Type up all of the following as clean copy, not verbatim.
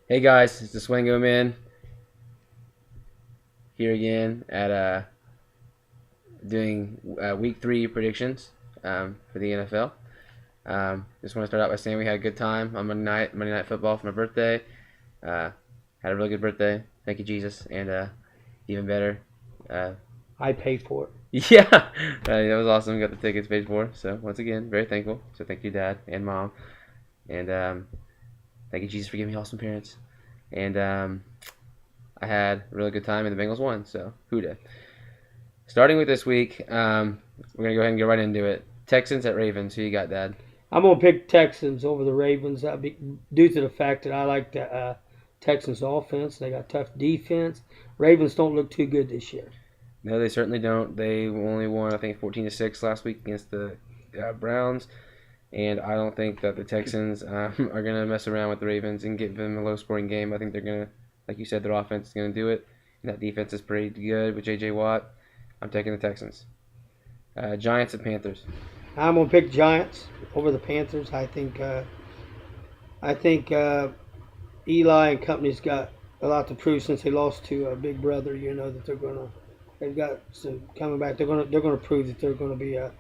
Hey guys, it's the Swango man here again at doing week 3 predictions for the NFL. Just want to start out by saying we had a good time on Monday Night Football for my birthday. Uh, had a really good birthday. Thank you, Jesus, and even better. Uh, I paid for it. yeah, that was awesome. Got the tickets paid for. So once again, very thankful. So thank you, Dad and Mom, and thank you, Jesus, for giving me awesome parents. And I had a really good time, and the Bengals won. So who did? Starting with this week, we're gonna go ahead and get right into it. Texans at Ravens. Who you got, Dad? I'm gonna pick Texans over the Ravens due to the fact that I like the Texans offense. They got tough defense. Ravens don't look too good this year. No, they certainly don't. They only won, I think, 14-6 last week against the Browns, and I don't think that the Texans are gonna mess around with the Ravens and give them a low-scoring game. I think they're gonna, like you said, their offense is gonna do it, and that defense is pretty good with J.J. Watt. I'm taking the Texans. Giants and Panthers. I'm gonna pick Giants over the Panthers. I think Eli and company's got a lot to prove since they lost to Big Brother. You know that they've got some coming back. They're gonna prove that they're gonna be a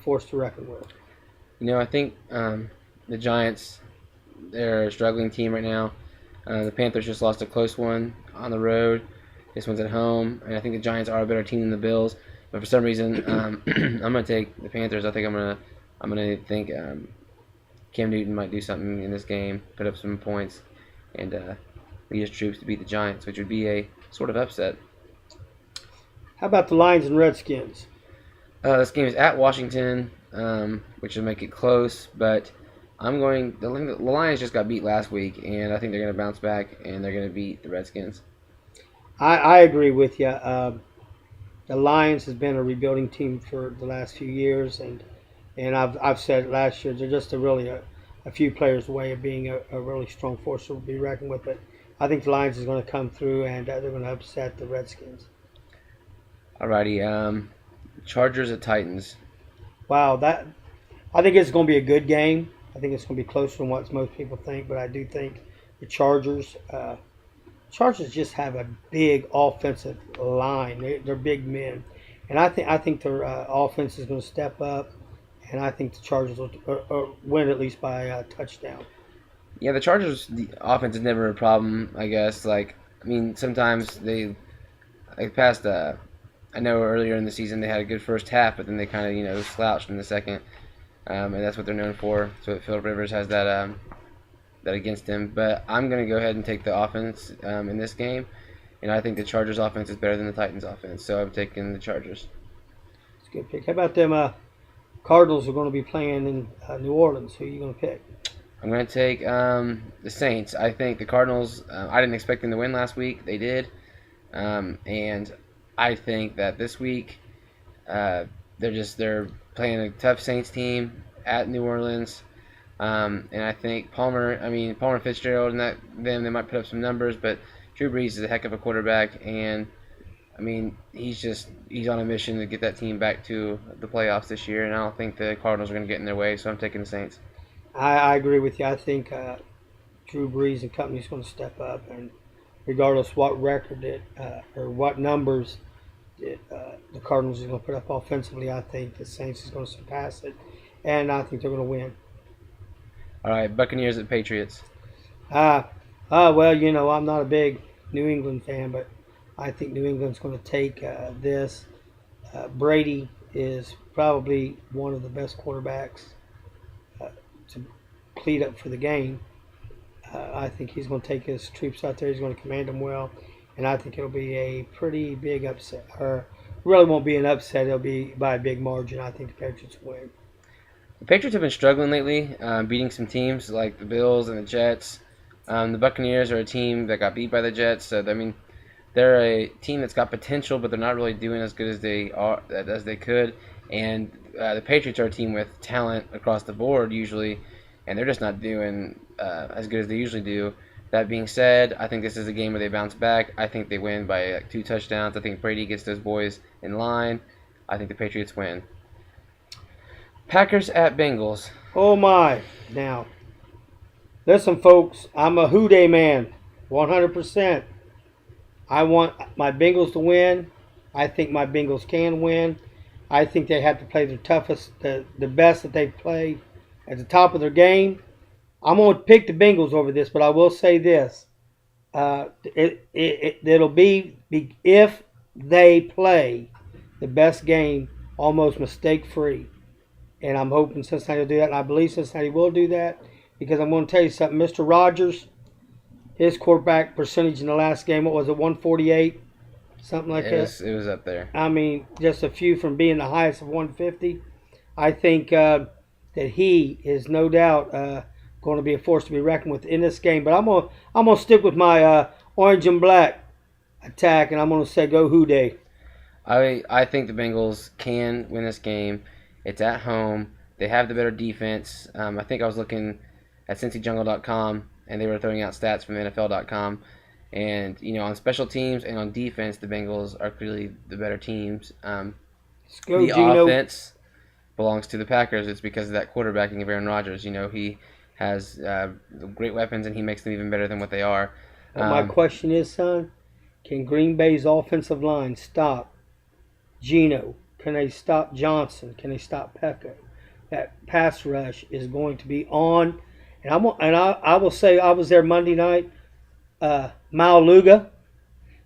force to reckon with. I think the Giants, they're a struggling team right now. The Panthers just lost a close one on the road. This one's at home, and I think the Giants are a better team than the Bills. But for some reason, I'm gonna take the Panthers. I think I'm gonna think Cam Newton might do something in this game, put up some points, and lead his troops to beat the Giants, which would be a sort of upset. How about the Lions and Redskins? This game is at Washington, which will make it close, but I'm going. The Lions just got beat last week, and I think they're going to bounce back and they're going to beat the Redskins. I agree with you. The Lions has been a rebuilding team for the last few years, and I've said it last year, they're just a few players away of being a really strong force to be reckoned with. But I think the Lions is going to come through and they're going to upset the Redskins. Alrighty, Chargers at Titans. Wow, that I think it's going to be a good game. I think it's going to be closer than what most people think, but I do think the Chargers just have a big offensive line. They're big men, and I think their offense is going to step up, and I think the Chargers will win at least by a touchdown. Yeah, the offense is never a problem. I guess. Sometimes they passed. I know earlier in the season they had a good first half, but then they kind of slouched in the second, and that's what they're known for. So Philip Rivers has that against him. But I'm going to go ahead and take the offense in this game, and I think the Chargers' offense is better than the Titans' offense. So I'm taking the Chargers. It's a good pick. How about them Cardinals are going to be playing in New Orleans? Who are you going to pick? I'm going to take the Saints. I think the Cardinals. I didn't expect them to win last week. They did, and I think that this week they're playing a tough Saints team at New Orleans. And I think Palmer and Fitzgerald and they might put up some numbers, but Drew Brees is a heck of a quarterback, and he's on a mission to get that team back to the playoffs this year, and I don't think the Cardinals are going to get in their way, so I'm taking the Saints. I agree with you. I think Drew Brees and company is going to step up, and regardless what record or what numbers the Cardinals is going to put up offensively, I think the Saints is going to surpass it, and I think they're going to win. All right, Buccaneers at Patriots. Well, I'm not a big New England fan, but I think New England's going to take this. Brady is probably one of the best quarterbacks to plead up for the game. I think he's going to take his troops out there. He's going to command them well, and I think it'll be a pretty big upset. Or really won't be an upset. It'll be by a big margin. I think the Patriots win. The Patriots have been struggling lately, beating some teams like the Bills and the Jets. The Buccaneers are a team that got beat by the Jets, so they're a team that's got potential, but they're not really doing as good as they could. And the Patriots are a team with talent across the board usually, and they're just not doing as good as they usually do. That being said, I think this is a game where they bounce back. I think they win by 2 touchdowns. I think Brady gets those boys in line. I think the Patriots win. Packers at Bengals. Oh my! Now, listen, folks. I'm a Who Dey man. 100%. I want my Bengals to win. I think my Bengals can win. I think they have to play their toughest, the best that they've played at the top of their game. I'm going to pick the Bengals over this, but I will say this. It'll be if they play the best game almost mistake free. And I'm hoping Cincinnati will do that. And I believe Cincinnati will do that because I'm going to tell you something. Mr. Rogers, his quarterback percentage in the last game, what was it, 148? Something like that. It was up there. I mean, just a few from being the highest of 150. I think that he is no doubt going to be a force to be reckoned with in this game. But I'm gonna stick with my orange and black attack, and I'm gonna say go Who Dey. I think the Bengals can win this game. It's at home. They have the better defense. I think I was looking at CincyJungle.com, and they were throwing out stats from NFL.com. And, on special teams and on defense, the Bengals are clearly the better teams. Let's go, the Gino. offense belongs to the Packers. It's because of that quarterbacking of Aaron Rodgers. He has great weapons, and he makes them even better than what they are. But my question is, son, can Green Bay's offensive line stop Gino? Can they stop Johnson? Can they stop Pekka? That pass rush is going to be on. And I will say I was there Monday night. Mauluga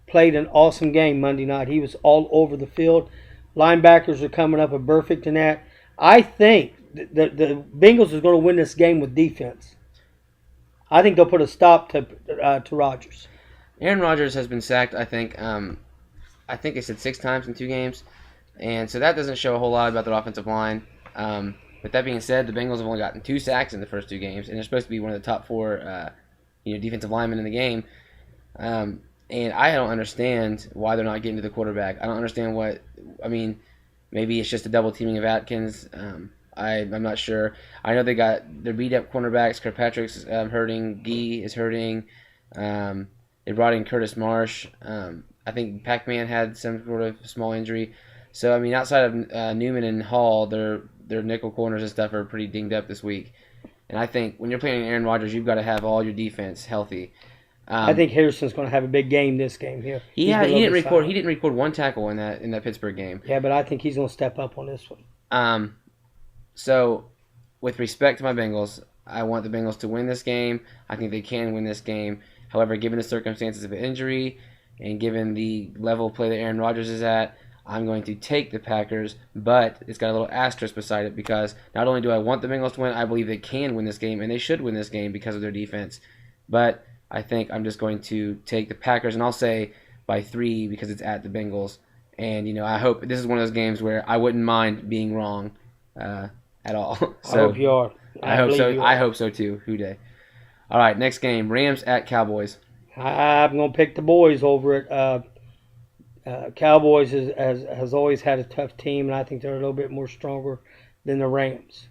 played an awesome game Monday night. He was all over the field. Linebackers are coming up with perfect in that. I think the Bengals is going to win this game with defense. I think they'll put a stop to Rodgers. Aaron Rodgers has been sacked, I think they said 6 times in 2 games. And so that doesn't show a whole lot about their offensive line. With that being said, the Bengals have only gotten 2 sacks in the first 2 games, and they're supposed to be one of the top 4 defensive linemen in the game. And I don't understand why they're not getting to the quarterback. I don't understand maybe it's just a double teaming of Atkins. I'm not sure. I know they're beat up cornerbacks. Kirkpatrick's hurting. Gee is hurting. They brought in Curtis Marsh. I think Pac-Man had some sort of small injury. So, outside of Newman and Hall, their nickel corners and stuff are pretty dinged up this week. And I think when you're playing Aaron Rodgers, you've got to have all your defense healthy. I think Harrison's going to have a big game this game here. He didn't record 1 tackle in that Pittsburgh game. Yeah, but I think he's going to step up on this one. So, with respect to my Bengals, I want the Bengals to win this game. I think they can win this game. However, given the circumstances of an injury and given the level of play that Aaron Rodgers is at, I'm going to take the Packers, but it's got a little asterisk beside it because not only do I want the Bengals to win, I believe they can win this game, and they should win this game because of their defense. But I think I'm just going to take the Packers, and I'll say by 3 because it's at the Bengals. And, I hope this is one of those games where I wouldn't mind being wrong at all. So, I hope you are. I hope so. I hope so too. Who Dey? All right, next game, Rams at Cowboys. I'm going to pick the boys over it. Cowboys has always had a tough team, and I think they're a little bit more stronger than the Rams.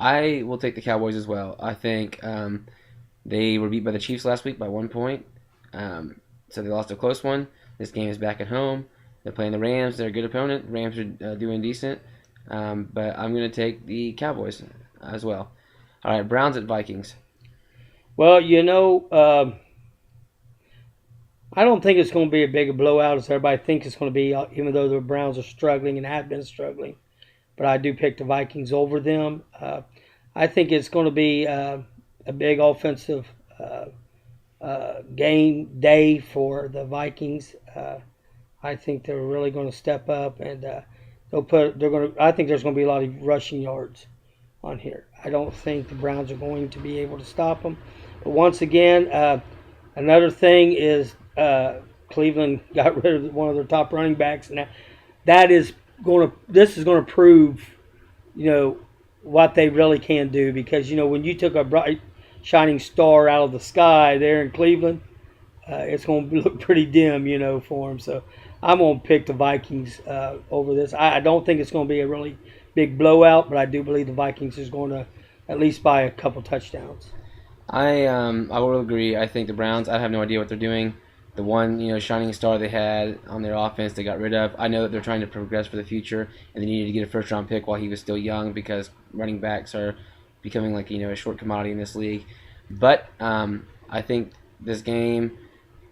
I will take the Cowboys as well. I think they were beat by the Chiefs last week by 1 point, so they lost a close one. This game is back at home. They're playing the Rams. They're a good opponent. Rams are doing decent, but I'm going to take the Cowboys as well. All right, Browns at Vikings. Well, I don't think it's going to be a big blowout as everybody thinks it's going to be, even though the Browns are struggling and have been struggling. But I do pick the Vikings over them. I think it's going to be a big offensive game day for the Vikings. I think they're really going to step up, and I think there's going to be a lot of rushing yards on here. I don't think the Browns are going to be able to stop them. But once again, another thing is Cleveland got rid of one of their top running backs, and this is going to prove, what they really can do, because when you took a bright shining star out of the sky there in Cleveland, it's going to look pretty dim, for them. So I'm going to pick the Vikings over this. I don't think it's going to be a really big blowout, but I do believe the Vikings is going to at least buy a couple touchdowns. I will agree. I think the Browns, I have no idea what they're doing. The one, shining star they had on their offense they got rid of. I know that they're trying to progress for the future, and they needed to get a first-round pick while he was still young because running backs are becoming a short commodity in this league. But I think this game.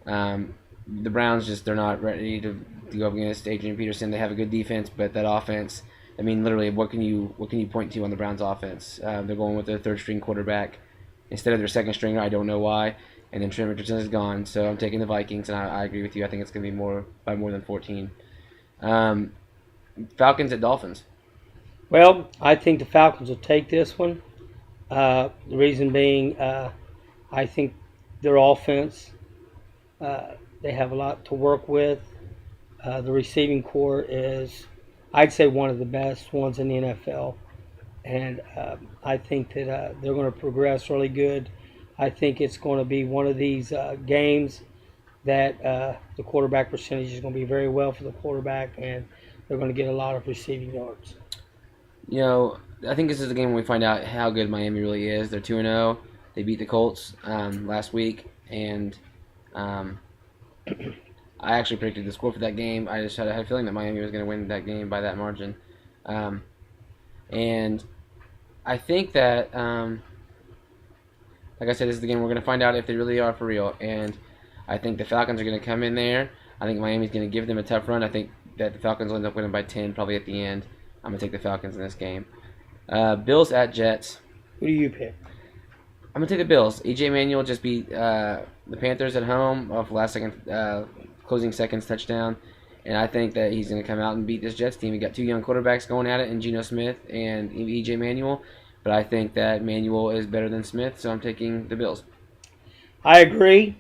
The Browns they're not ready to go up against Adrian Peterson. They have a good defense, but that offense. I mean, literally, what can you point to on the Browns' offense? They're going with their third string quarterback instead of their second stringer. I don't know why. And then Trent Richardson is gone, so I'm taking the Vikings, and I agree with you. I think it's going to be by more than 14. Falcons at Dolphins. Well, I think the Falcons will take this one. The reason being, I think their offense, they have a lot to work with. The receiving core is, I'd say, one of the best ones in the NFL. And I think that they're going to progress really good. I think it's going to be one of these games that the quarterback percentage is going to be very well for the quarterback, and they're going to get a lot of receiving yards. You know, I think this is the game when we find out how good Miami really is. They're 2-0. They beat the Colts last week, and I actually predicted the score for that game. I just had a feeling that Miami was going to win that game by that margin. And I think that, like I said, this is the game we're going to find out if they really are for real. And I think the Falcons are going to come in there. I think Miami's going to give them a tough run. I think that the Falcons will end up winning by 10 probably at the end. I'm going to take the Falcons in this game. Bills at Jets. Who do you pick? I'm going to take the Bills. E.J. Manuel just beat the Panthers at home off closing seconds touchdown. And I think that he's going to come out and beat this Jets team. We got two young quarterbacks going at it in Geno Smith and E.J. Manuel. But I think that Manuel is better than Smith, so I'm taking the Bills. I agree,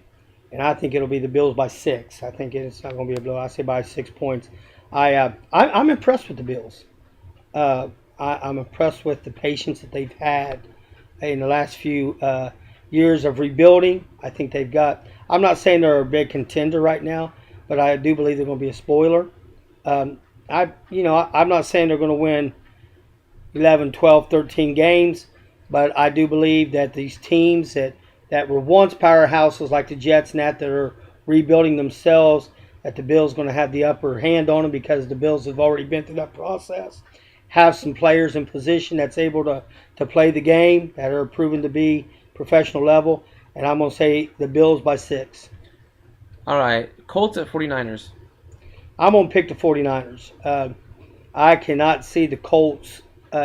and I think it'll be the Bills by 6. I think it's not going to be a blowout. I say by 6 points. I'm impressed with the Bills. I'm impressed with the patience that they've had in the last few years of rebuilding. I think they've got. I'm not saying they're a big contender right now, but I do believe they're going to be a spoiler. I'm not saying they're going to win 11, 12, 13 games, but I do believe that these teams that were once powerhouses like the Jets and that are rebuilding themselves, that the Bills are going to have the upper hand on them because the Bills have already been through that process. Have some players in position that's able to play the game that are proven to be professional level, and I'm going to say the Bills by 6. All right, Colts at 49ers. I'm going to pick the 49ers. I cannot see the Colts,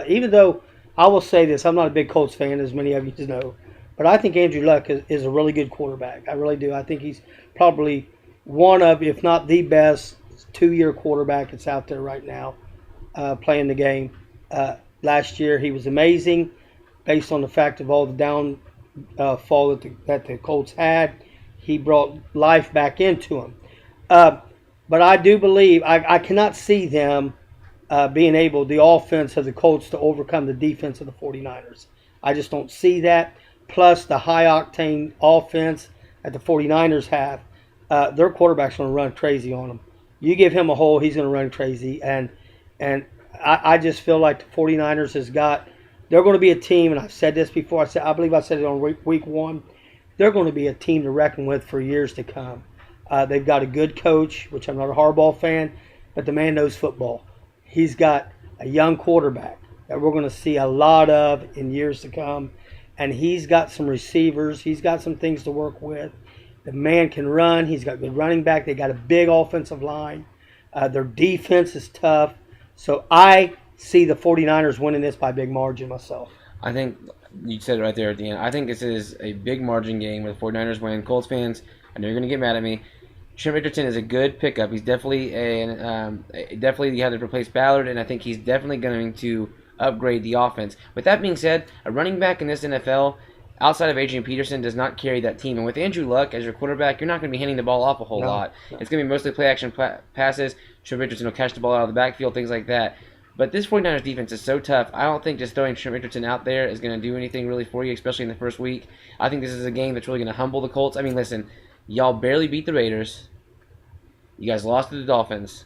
even though I will say this, I'm not a big Colts fan, as many of you know, but I think Andrew Luck is a really good quarterback. I really do. I think he's probably one of, if not the best, 2-year quarterback that's out there right now playing the game. Last year he was amazing based on the fact of all the downfall that the Colts had. He brought life back into them. But I do believe, I cannot see them being able, the offense of the Colts, to overcome the defense of the 49ers. I just don't see that. Plus the high-octane offense that the 49ers have, their quarterback's going to run crazy on them. You give him a hole, he's going to run crazy. And I just feel like the 49ers they're going to be a team, and I've said this before, I believe I said it on week 1, they're going to be a team to reckon with for years to come. They've got a good coach, which I'm not a Harbaugh fan, but the man knows football. He's got a young quarterback that we're going to see a lot of in years to come, and he's got some receivers. He's got some things to work with. The man can run. He's got good running back. They got a big offensive line. Their defense is tough. So I see the 49ers winning this by a big margin myself. I think you said it right there at the end. I think this is a big margin game where the 49ers win. Colts fans, I know you're going to get mad at me. Trent Richardson is a good pickup. He's definitely definitely you have to replace Ballard, and I think he's definitely going to upgrade the offense. With that being said, a running back in this NFL, outside of Adrian Peterson, does not carry that team. And with Andrew Luck as your quarterback, you're not going to be handing the ball off a whole lot. No. It's going to be mostly play-action passes. Trent Richardson will catch the ball out of the backfield, things like that. But this 49ers defense is so tough. I don't think just throwing Trent Richardson out there is going to do anything really for you, especially in the first week. I think this is a game that's really going to humble the Colts. I mean, listen, y'all barely beat the Raiders. You guys lost to the Dolphins.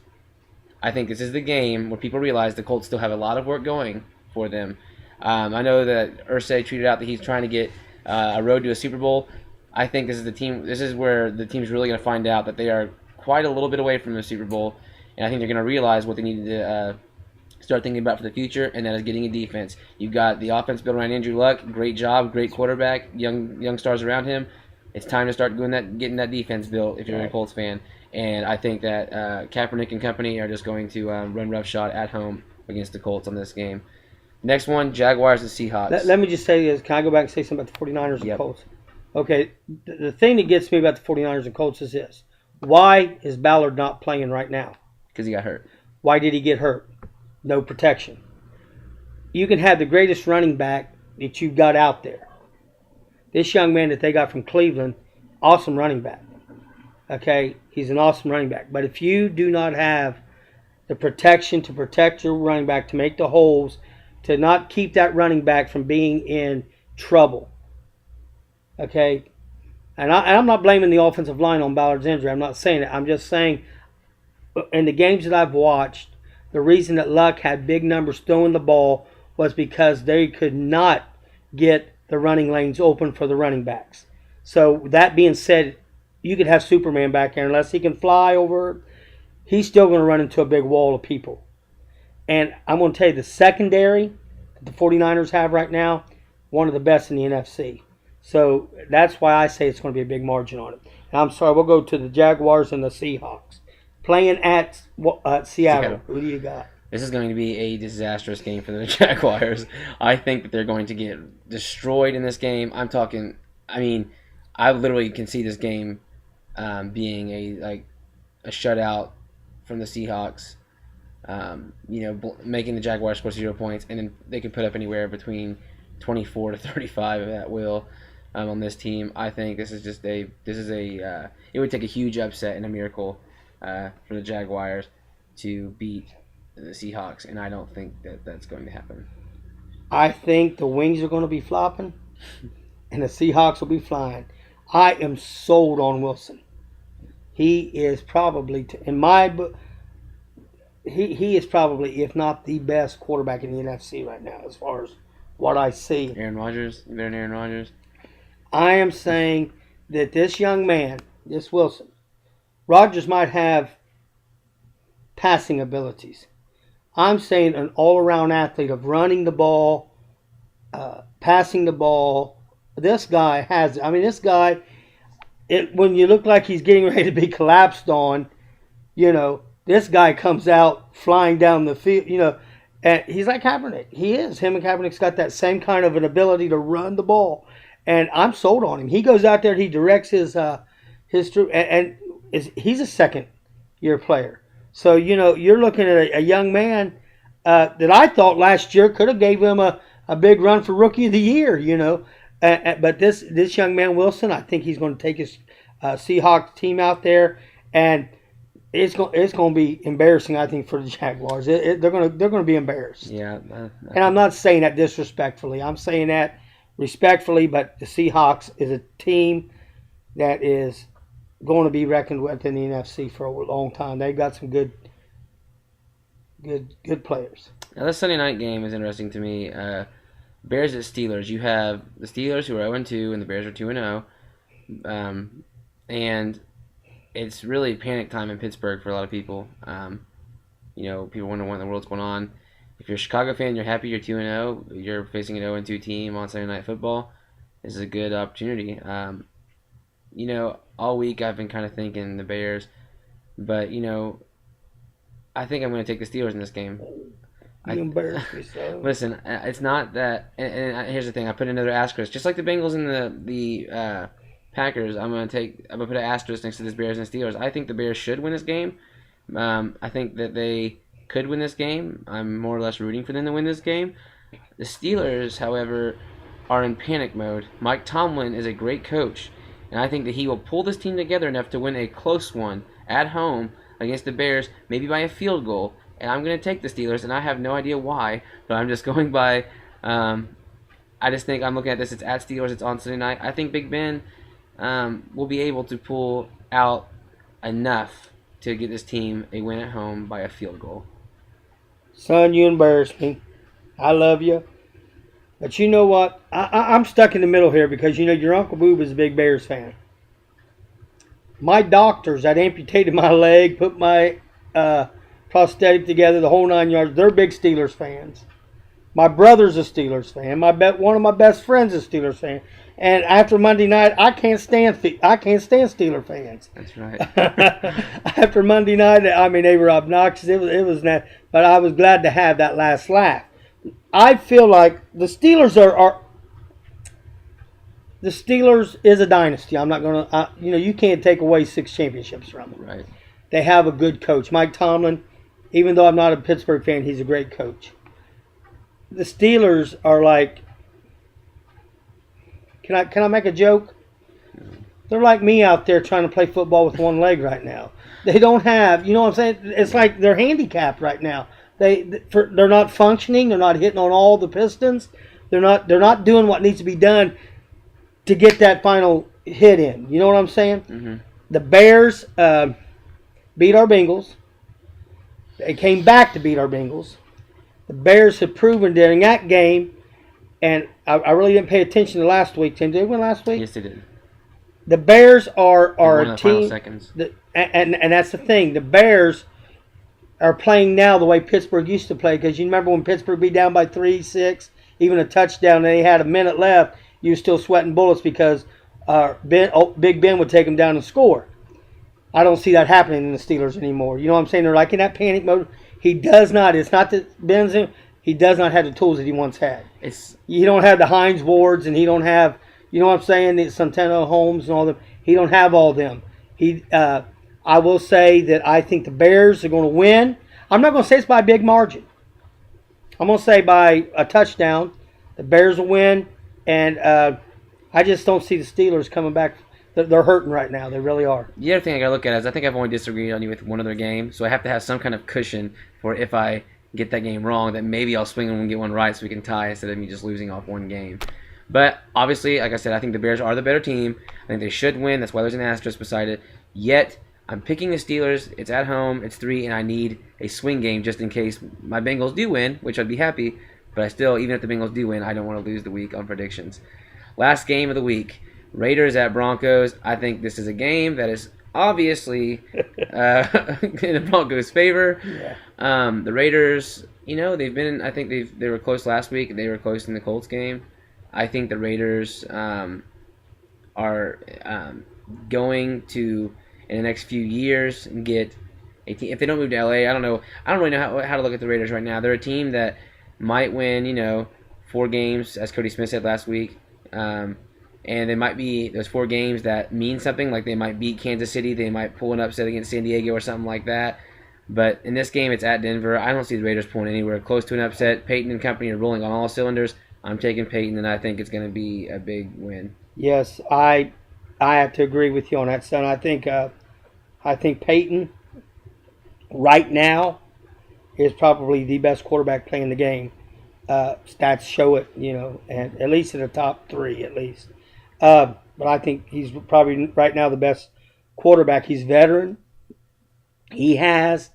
I think this is the game where people realize the Colts still have a lot of work going for them. I know that Irsay tweeted out that he's trying to get a road to a Super Bowl. I think this is the team. This is where the team's really going to find out that they are quite a little bit away from the Super Bowl, and I think they're going to realize what they need to start thinking about for the future, and that is getting a defense. You've got the offense built around Andrew Luck. Great job, great quarterback, young stars around him. It's time to start getting that defense built if you're a Colts fan. And I think that Kaepernick and company are just going to run roughshod at home against the Colts on this game. Next one, Jaguars and Seahawks. Let me just say this. Can I go back and say something about the 49ers and Colts? Okay, the thing that gets me about the 49ers and Colts is this. Why is Ballard not playing right now? Because he got hurt. Why did he get hurt? No protection. You can have the greatest running back that you've got out there. This young man that they got from Cleveland, awesome running back. Okay, he's an awesome running back. But if you do not have the protection to protect your running back, to make the holes, to not keep that running back from being in trouble, okay, and I'm not blaming the offensive line on Ballard's injury. I'm not saying it. I'm just saying in the games that I've watched, the reason that Luck had big numbers throwing the ball was because they could not get the running lanes open for the running backs. So that being said, you could have Superman back there. Unless he can fly over, he's still going to run into a big wall of people. And I'm going to tell you, the secondary that the 49ers have right now, one of the best in the NFC. So that's why I say it's going to be a big margin on it. And I'm sorry, we'll go to the Jaguars and the Seahawks. Playing at Seattle. Who do you got? This is going to be a disastrous game for the Jaguars. I think that they're going to get destroyed in this game. I literally can see this game being a shutout from the Seahawks. Making the Jaguars score 0 points, and then they could put up anywhere between 24 to 35 at will on this team. I think this is it would take a huge upset and a miracle for the Jaguars to beat the Seahawks, and I don't think that that's going to happen. I think the wings are going to be flopping, and the Seahawks will be flying. I am sold on Wilson. He is probably, he is probably, if not the best quarterback in the NFC right now, as far as what I see. Aaron Rodgers? You better than Aaron Rodgers? I am saying that this young man, this Wilson, Rodgers might have passing abilities. I'm saying an all-around athlete of running the ball, passing the ball. This guy has, when you look like he's getting ready to be collapsed on, this guy comes out flying down the field, and he's like Kaepernick. He is. Him and Kaepernick's got that same kind of an ability to run the ball, and I'm sold on him. He goes out there, he directs his troop, and he's a second-year player. So, you're looking at a young man that I thought last year could have gave him a big run for Rookie of the Year, but this young man, Wilson, I think he's going to take his Seahawks team out there, and it's going to be embarrassing, I think, for the Jaguars. They're going to be embarrassed. Yeah. And I'm not saying that disrespectfully. I'm saying that respectfully, but the Seahawks is a team that is going to be reckoned with in the NFC for a long time. They've got some good players. Now, this Sunday night game is interesting to me. Bears at Steelers. You have the Steelers who are 0-2 and the Bears are 2-0. And it's really panic time in Pittsburgh for a lot of people. People wonder what in the world's going on. If you're a Chicago fan, you're happy you're 2-0. You're facing an 0-2 team on Sunday Night Football. This is a good opportunity. All week I've been kind of thinking the Bears, but I think I'm going to take the Steelers in this game. You embarrass me, so. Listen, it's not that. And here's the thing: I put another asterisk, just like the Bengals and the Packers. I'm going to put an asterisk next to this Bears and Steelers. I think the Bears should win this game. I think that they could win this game. I'm more or less rooting for them to win this game. The Steelers, however, are in panic mode. Mike Tomlin is a great coach, and I think that he will pull this team together enough to win a close one at home against the Bears, maybe by a field goal. And I'm going to take the Steelers, and I have no idea why, but I'm just going by. I just think I'm looking at this. It's at Steelers. It's on Sunday night. I think Big Ben will be able to pull out enough to get this team a win at home by a field goal. Son, you embarrass me. I love you. But you know what? I'm stuck in the middle here because, your Uncle Boob is a big Bears fan. My doctors that amputated my leg, put my prosthetic together, the whole 9 yards, they're big Steelers fans. My brother's a Steelers fan. One of my best friends is a Steelers fan. And after Monday night, I can't stand Steeler fans. That's right. After Monday night, I mean they were obnoxious. It was not, but I was glad to have that last laugh. I feel like the Steelers are the Steelers is a dynasty. I'm not gonna, you can't take away 6 championships from them. Right. They have a good coach, Mike Tomlin. Even though I'm not a Pittsburgh fan, he's a great coach. The Steelers are like, can I make a joke? They're like me out there trying to play football with one leg right now. They don't have, you know what I'm saying? It's like they're handicapped right now. They're not functioning. They're not hitting on all the pistons. They're not doing what needs to be done to get that final hit in. You know what I'm saying? Mm-hmm. The Bears beat our Bengals. They came back to beat our Bengals. The Bears have proven during that game, and I really didn't pay attention to last week. Tim, did they win last week? Yes, they did. The Bears are a a team. team, and that's the thing. The Bears are playing now the way Pittsburgh used to play. Because you remember when Pittsburgh be down by 3, 6, even a touchdown, and they had a minute left, you were still sweating bullets because Big Ben would take them down and score. I don't see that happening in the Steelers anymore. You know what I'm saying? They're like in that panic mode. He does not. It's not that Ben's in. He does not have the tools that he once had. You don't have the Hines Wards, and he don't have. You know what I'm saying? The Santana Holmes and all them. He don't have all them. I will say that I think the Bears are going to win. I'm not going to say it's by a big margin. I'm going to say by a touchdown. The Bears will win, and I just don't see the Steelers coming back. They're hurting right now. They really are. The other thing I got to look at is I think I've only disagreed on you with one other game, so I have to have some kind of cushion for if I get that game wrong, that maybe I'll swing and get one right so we can tie instead of me just losing off one game. But obviously, like I said, I think the Bears are the better team. I think they should win. That's why there's an asterisk beside it. Yet, I'm picking the Steelers. It's at home. It's 3, and I need a swing game just in case my Bengals do win, which I'd be happy. But I still, even if the Bengals do win, I don't want to lose the week on predictions. Last game of the week. Raiders at Broncos. I think this is a game that is obviously in the Broncos' favor. Yeah. The Raiders, they've been. I think they were close last week. They were close in the Colts game. I think the Raiders are going to in the next few years get a team. If they don't move to LA, I don't know. I don't really know how to look at the Raiders right now. They're a team that might win, 4 games, as Cody Smith said last week. And they might be those 4 games that mean something, like they might beat Kansas City, they might pull an upset against San Diego or something like that. But in this game, it's at Denver. I don't see the Raiders pulling anywhere close to an upset. Peyton and company are rolling on all cylinders. I'm taking Peyton, and I think it's going to be a big win. Yes, I have to agree with you on that, son. I think Peyton right now is probably the best quarterback playing the game. Stats show it, and at least in the top 3, at least. But I think he's probably right now the best quarterback. He's veteran. He has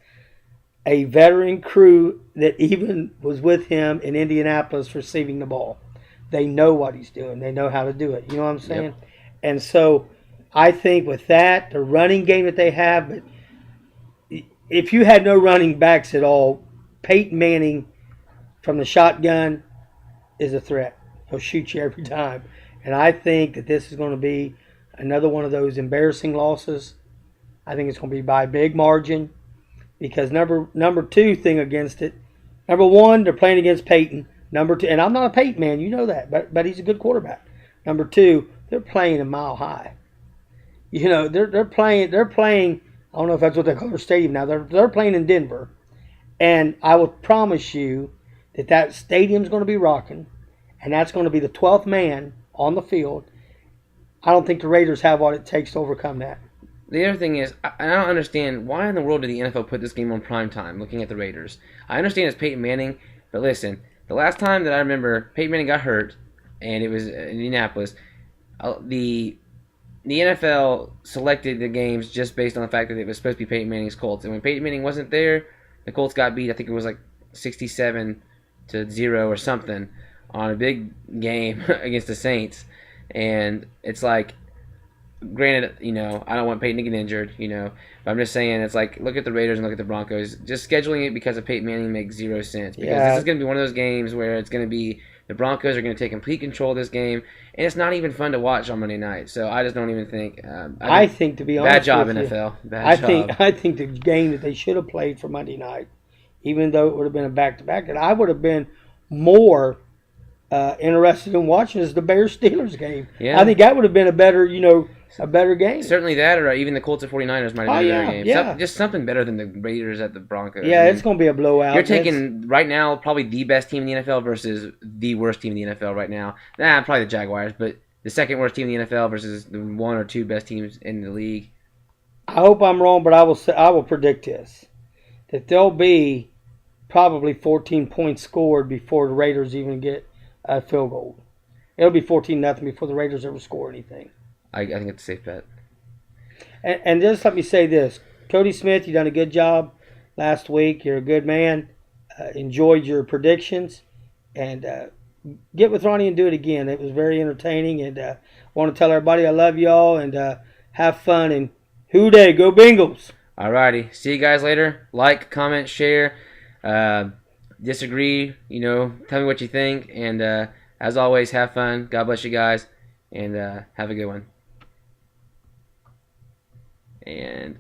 a veteran crew that even was with him in Indianapolis receiving the ball. They know what he's doing. They know how to do it. You know what I'm saying? Yep. And so I think with that, the running game that they have, but if you had no running backs at all, Peyton Manning from the shotgun is a threat. He'll shoot you every time. And I think that this is going to be another one of those embarrassing losses. I think it's going to be by a big margin because number 2 thing against it. Number 1, they're playing against Peyton. Number 2, and I'm not a Peyton man, you know that, but he's a good quarterback. Number 2, they're playing a Mile High. They're playing. I don't know if that's what they call their stadium now. They're playing in Denver, and I will promise you that stadium's going to be rocking, and that's going to be the 12th man on the field. I don't think the Raiders have what it takes to overcome that. The other thing is, I don't understand why in the world did the NFL put this game on prime time, looking at the Raiders. I understand it's Peyton Manning, but listen, the last time that I remember Peyton Manning got hurt, and it was in Indianapolis, the NFL selected the games just based on the fact that it was supposed to be Peyton Manning's Colts. And when Peyton Manning wasn't there, the Colts got beat. I think it was like 67-0 or something on a big game against the Saints. And it's like, granted, I don't want Peyton to get injured, but I'm just saying, it's like, look at the Raiders and look at the Broncos. Just scheduling it because of Peyton Manning makes 0 sense. Because this is going to be one of those games where it's going to be the Broncos are going to take complete control of this game, and it's not even fun to watch on Monday night. So I just don't even think. I think, to be honest, bad job with you, NFL. Bad job. I think the game that they should have played for Monday night, even though it would have been a back-to-back, that I would have been more interested in watching is the Bears Steelers game. Yeah. I think that would have been a better, a better game. Certainly that, or even the Colts at 49ers might have been a better game. Yeah. Just something better than the Raiders at the Broncos. Yeah, it's going to be a blowout. You're taking right now probably the best team in the NFL versus the worst team in the NFL right now. Probably the Jaguars, but the second worst team in the NFL versus the one or two best teams in the league. I hope I'm wrong, but I will predict this, that there'll be probably 14 points scored before the Raiders even get a field goal. It'll be 14-0 before the Raiders ever score anything. I think it's a safe bet. And just let me say this. Cody Smith, you done a good job last week. You're a good man. Enjoyed your predictions. And get with Ronnie and do it again. It was very entertaining. And I want to tell everybody I love y'all and have fun. And hoo day, go Bengals. Alrighty. See you guys later. Like, comment, share. Disagree, tell me what you think. And as always, have fun. God bless you guys. And have a good one. And